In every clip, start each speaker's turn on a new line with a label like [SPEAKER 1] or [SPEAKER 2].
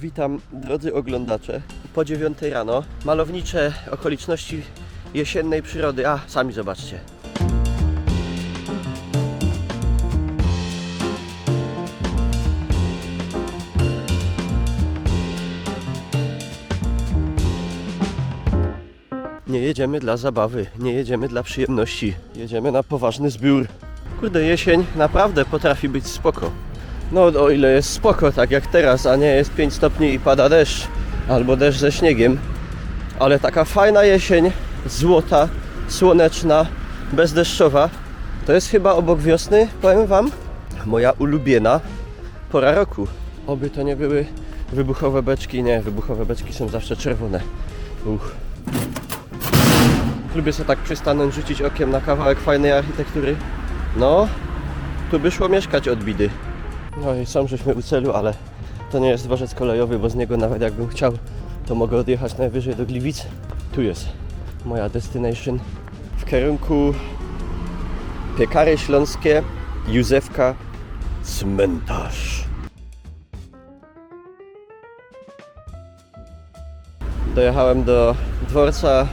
[SPEAKER 1] Witam drodzy oglądacze. Po 9 rano, malownicze okoliczności jesiennej przyrody. A, sami zobaczcie. Nie jedziemy dla zabawy, nie jedziemy dla przyjemności. Jedziemy na poważny zbiór. Kurde, jesień naprawdę potrafi być spoko. No o ile jest spoko, tak jak teraz, a nie jest 5 stopni i pada deszcz, albo deszcz ze śniegiem. Ale taka fajna jesień, złota, słoneczna, bezdeszczowa, to jest chyba obok wiosny, powiem wam, moja ulubiona pora roku. Oby to nie były wybuchowe beczki, nie, wybuchowe beczki są zawsze czerwone. Lubię sobie tak przystanąć, rzucić okiem na kawałek fajnej architektury. No, tu by szło mieszkać od bidy. No i są żeśmy u celu, ale to nie jest dworzec kolejowy, bo z niego nawet jakbym chciał, to mogę odjechać najwyżej do Gliwic. Tu jest moja destination w kierunku Piekary Śląskie, Józefka, cmentarz. Dojechałem do dworca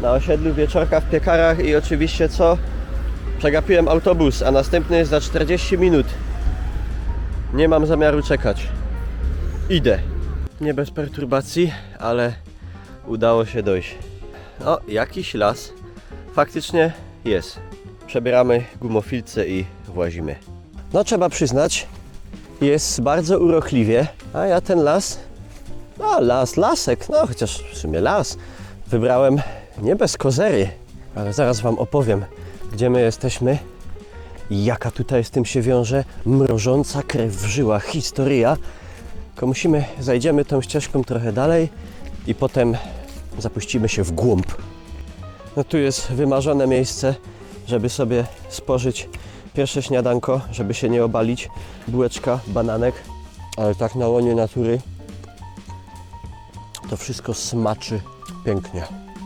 [SPEAKER 1] na osiedlu Wieczorka w Piekarach i oczywiście co? Przegapiłem autobus, a następny jest za 40 minut. Nie mam zamiaru czekać. Idę. Nie bez perturbacji, ale udało się dojść. O, jakiś las faktycznie jest. Przebieramy gumofilce i włazimy. No trzeba przyznać, jest bardzo urokliwie, a ja ten las, lasek, no chociaż w sumie las, wybrałem nie bez kozery, ale zaraz wam opowiem, gdzie my jesteśmy i jaka tutaj z tym się wiąże mrożąca krew w żyłach historia. Tylko zajdziemy tą ścieżką trochę dalej i potem zapuścimy się w głąb. No tu jest wymarzone miejsce, żeby sobie spożyć pierwsze śniadanko, żeby się nie obalić. Bułeczka, bananek, ale tak na łonie natury to wszystko smaczy pięknie.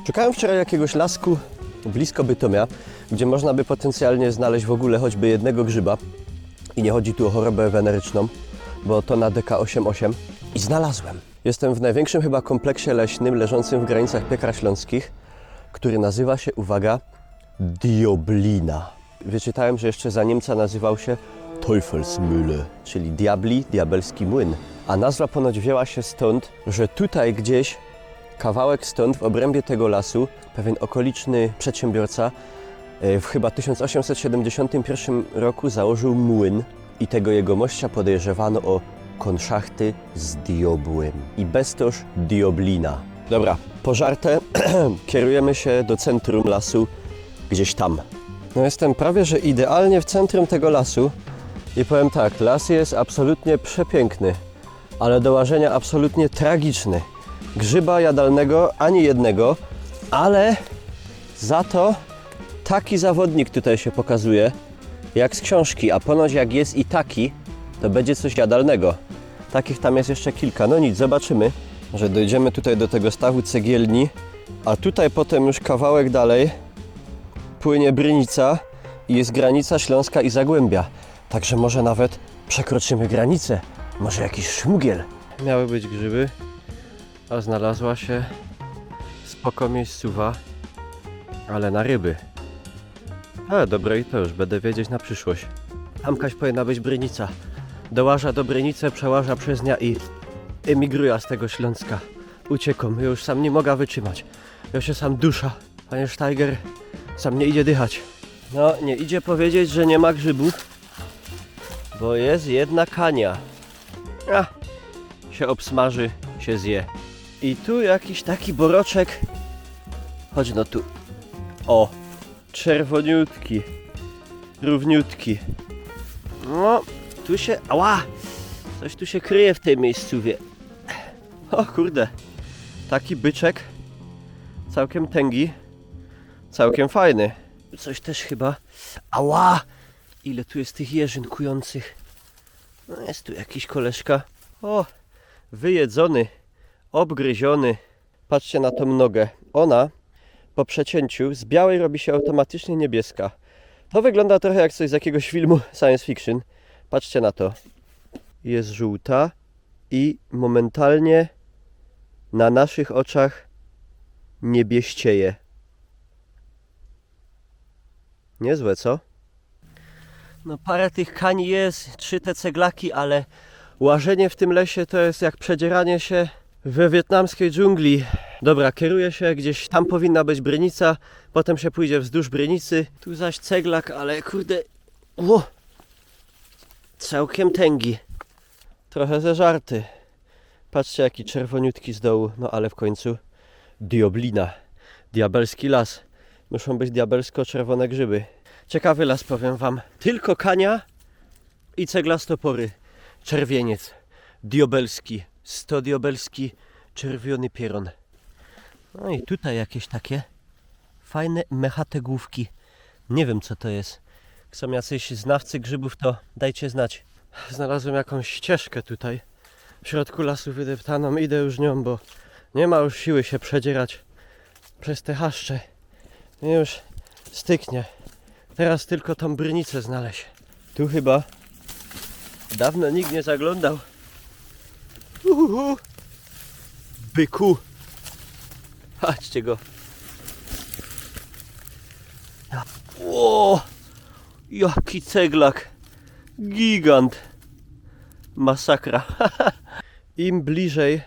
[SPEAKER 1] Szukałem wczoraj jakiegoś lasku blisko Bytomia, gdzie można by potencjalnie znaleźć w ogóle choćby jednego grzyba. I nie chodzi tu o chorobę weneryczną, bo to na DK88. I znalazłem. Jestem w największym chyba kompleksie leśnym leżącym w granicach Piekar Śląskich, który nazywa się, uwaga, Dioblina. Wyczytałem, że jeszcze za Niemca nazywał się Teufelsmühle, czyli diabelski młyn. A nazwa ponoć wzięła się stąd, że tutaj gdzieś, kawałek stąd, w obrębie tego lasu, pewien okoliczny przedsiębiorca w chyba 1871 roku założył młyn i tego jegomościa podejrzewano o konszachty z diobłem. I bestoż Dioblina. Dobra, pożarte, kierujemy się do centrum lasu, gdzieś tam. No jestem prawie, że idealnie w centrum tego lasu i powiem tak, las jest absolutnie przepiękny, ale do łażenia absolutnie tragiczny. Grzyba jadalnego ani jednego, ale za to taki zawodnik tutaj się pokazuje, jak z książki, a ponoć jak jest i taki, to będzie coś jadalnego. Takich tam jest jeszcze kilka. No nic, zobaczymy, że dojdziemy tutaj do tego stawu cegielni, a tutaj potem już kawałek dalej płynie Brynica i jest granica Śląska i Zagłębia. Także może nawet przekroczymy granicę. Może jakiś szmugiel. Miały być grzyby, a znalazła się spoko miejscowa, ale na ryby. Ale dobre i to już będę wiedzieć na przyszłość. Tamkaś powinna być Brynica. Dołaża do Brynicy, przełaża przez nią i emigruje z tego Śląska. Uciekom, już sam nie mogę wytrzymać. Ja się sam dusza. Panie Steiger, sam nie idzie dychać. No, nie idzie powiedzieć, że nie ma grzybów, bo jest jedna kania. Się obsmaży, się zje. I tu jakiś taki boroczek. Chodź no tu. O, czerwoniutki, równiutki. No, tu się, ała, coś tu się kryje w tej miejscowie. O kurde, taki byczek, całkiem tęgi, całkiem fajny. Coś też chyba, ała, ile tu jest tych jeżyn kujących. No jest tu jakiś koleżka. O, wyjedzony, obgryziony. Patrzcie na tą nogę. Ona po przecięciu z białej robi się automatycznie niebieska. To wygląda trochę jak coś z jakiegoś filmu science fiction. Patrzcie na to. Jest żółta i momentalnie na naszych oczach niebieścieje. Niezłe, co? No parę tych kani jest, 3 te ceglaki, ale łażenie w tym lesie to jest jak przedzieranie się we wietnamskiej dżungli. Dobra, kieruję się gdzieś, tam powinna być Brynica, potem się pójdzie wzdłuż Brynicy. Tu zaś ceglak, ale kurde, całkiem tęgi. Trochę zeżarty. Patrzcie jaki czerwoniutki z dołu, no ale w końcu dioblina. Diabelski las. Muszą być diabelsko-czerwone grzyby. Ciekawy las, powiem wam. Tylko kania i ceglastopory. Czerwieniec. Diobelski. 100 diobelski. Czerwiony pieron. No i tutaj jakieś takie fajne mechate główki. Nie wiem co to jest. Jak są jacyś znawcy grzybów, to dajcie znać. Znalazłem jakąś ścieżkę tutaj. W środku lasu wydeptaną. Idę już nią, bo nie ma już siły się przedzierać przez te chaszcze. I już styknie. Teraz tylko tą Brynicę znaleźć. Tu chyba dawno nikt nie zaglądał. Byku. Patrzcie go. O, jaki ceglak. Gigant. Masakra. Im bliżej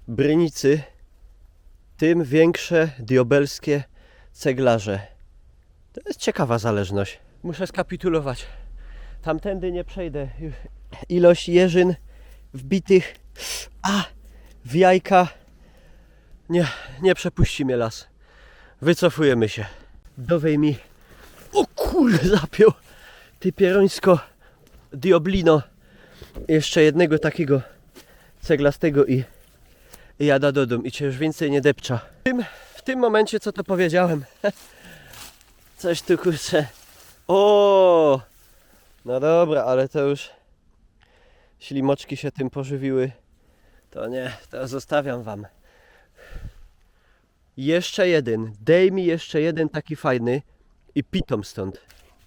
[SPEAKER 1] Brynicy, tym większe diobelskie ceglarze. To jest ciekawa zależność. Muszę skapitulować. Tamtędy nie przejdę. Ilość jeżyn wbitych w jajka nie przepuści mnie las. Wycofujemy się. Dowej mi. O kurde, zapiął. Ty pierońsko dioblino. Jeszcze jednego takiego ceglastego i jada do domu. I cię już więcej nie depcza. W tym momencie co to powiedziałem. Coś tu kurczę. O! No dobra, ale to już ślimoczki się tym pożywiły. To nie, to zostawiam wam. Jeszcze jeden. Dej mi jeszcze jeden taki fajny i pitom stąd.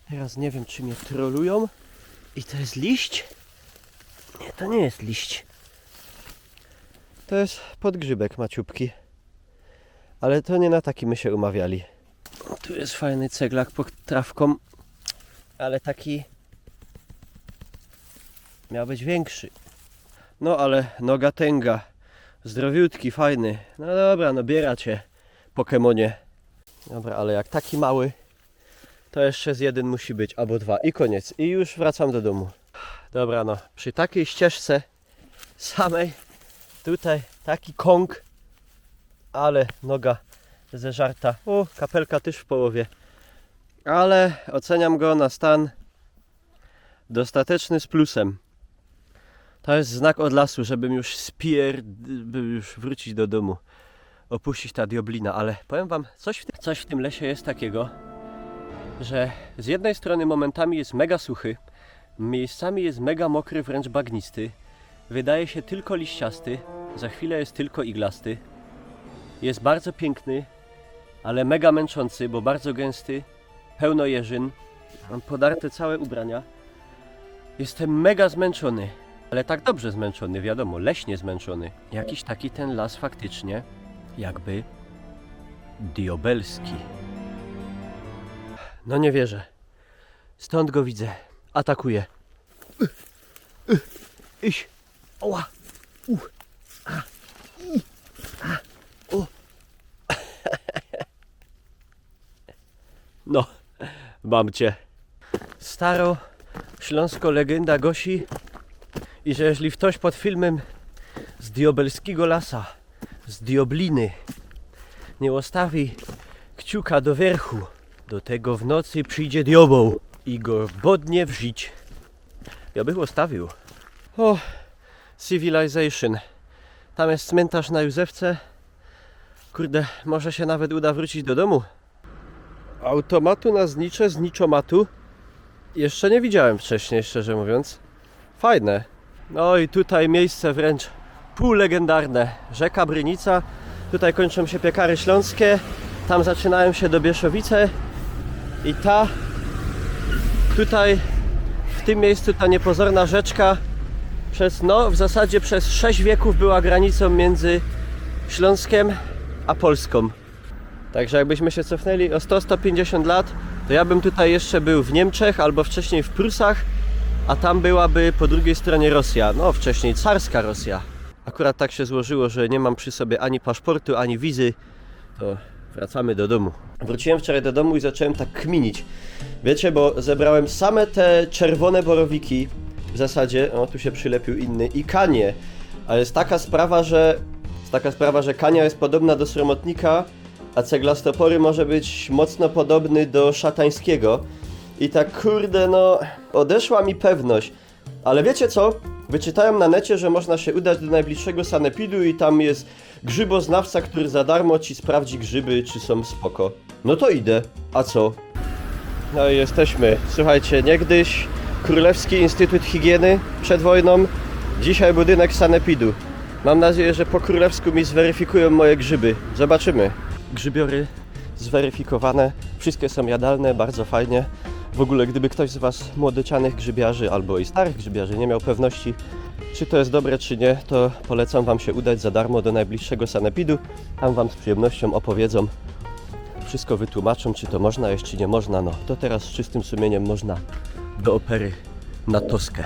[SPEAKER 1] Teraz nie wiem czy mnie trolują. I to jest liść? Nie, to nie jest liść. To jest podgrzybek maciupki. Ale to nie na taki my się umawiali. Tu jest fajny ceglak pod trawką, ale taki miał być większy. No ale noga tęga, zdrowiutki, fajny. No dobra, no biera cię, Pokemonie. Dobra, ale jak taki mały, to jeszcze z jeden musi być, albo 2 i koniec. I już wracam do domu. Dobra, no przy takiej ścieżce samej, tutaj taki kąk, ale noga zeżarta. O, kapelka też w połowie. Ale oceniam go na stan dostateczny z plusem. To jest znak od lasu, żebym już by już wrócić do domu. Opuścić ta dioblina, ale powiem wam, coś w tym lesie jest takiego, że z jednej strony momentami jest mega suchy, miejscami jest mega mokry, wręcz bagnisty. Wydaje się tylko liściasty, za chwilę jest tylko iglasty. Jest bardzo piękny, ale mega męczący, bo bardzo gęsty, pełno jeżyn. Mam podarte całe ubrania. Jestem mega zmęczony, ale tak dobrze zmęczony, wiadomo, leśnie zmęczony. Jakiś taki ten las faktycznie, jakby diobelski. No nie wierzę. Stąd go widzę. Atakuje. Iś. Oła. O. No, mam cię. Staro śląsko legenda głosi, i że jeśli ktoś pod filmem z diobelskiego lasa, z diobliny, nie ustawi kciuka do wierchu, do tego w nocy przyjdzie diabeł i go bodnie w żyć. Ja bych ustawił. O, Civilization. Tam jest cmentarz na Józefce. Kurde, może się nawet uda wrócić do domu. Automatu na znicze, zniczomatu jeszcze nie widziałem wcześniej, szczerze mówiąc. Fajne. No i tutaj miejsce wręcz półlegendarne. Rzeka Brynica. Tutaj kończą się Piekary Śląskie. Tam zaczynają się Dobieszowice. I tutaj w tym miejscu ta niepozorna rzeczka w zasadzie przez 6 wieków była granicą między Śląskiem a Polską. Także jakbyśmy się cofnęli o 100-150 lat, to ja bym tutaj jeszcze był w Niemczech albo wcześniej w Prusach, a tam byłaby po drugiej stronie Rosja, no wcześniej carska Rosja. Akurat tak się złożyło, że nie mam przy sobie ani paszportu, ani wizy, to wracamy do domu. Wróciłem wczoraj do domu i zacząłem tak kminić. Wiecie, bo zebrałem same te czerwone borowiki, w zasadzie, o tu się przylepił inny, i kanie. A jest taka sprawa, że kania jest podobna do sromotnika, a ceglastopory może być mocno podobny do szatańskiego. I tak kurde, no, odeszła mi pewność. Ale wiecie co? Wyczytałem na necie, że można się udać do najbliższego sanepidu i tam jest grzyboznawca, który za darmo ci sprawdzi grzyby, czy są spoko. No to idę. A co? No i jesteśmy. Słuchajcie, niegdyś Królewski Instytut Higieny przed wojną, dzisiaj budynek sanepidu. Mam nadzieję, że po królewsku mi zweryfikują moje grzyby. Zobaczymy. Grzybiory zweryfikowane. Wszystkie są jadalne, bardzo fajnie. W ogóle, gdyby ktoś z Was młodocianych grzybiarzy albo i starych grzybiarzy nie miał pewności, czy to jest dobre, czy nie, to polecam Wam się udać za darmo do najbliższego sanepidu. Tam Wam z przyjemnością opowiedzą, wszystko wytłumaczą, czy to można jeść, czy nie można. No to teraz z czystym sumieniem można do opery na Toskę.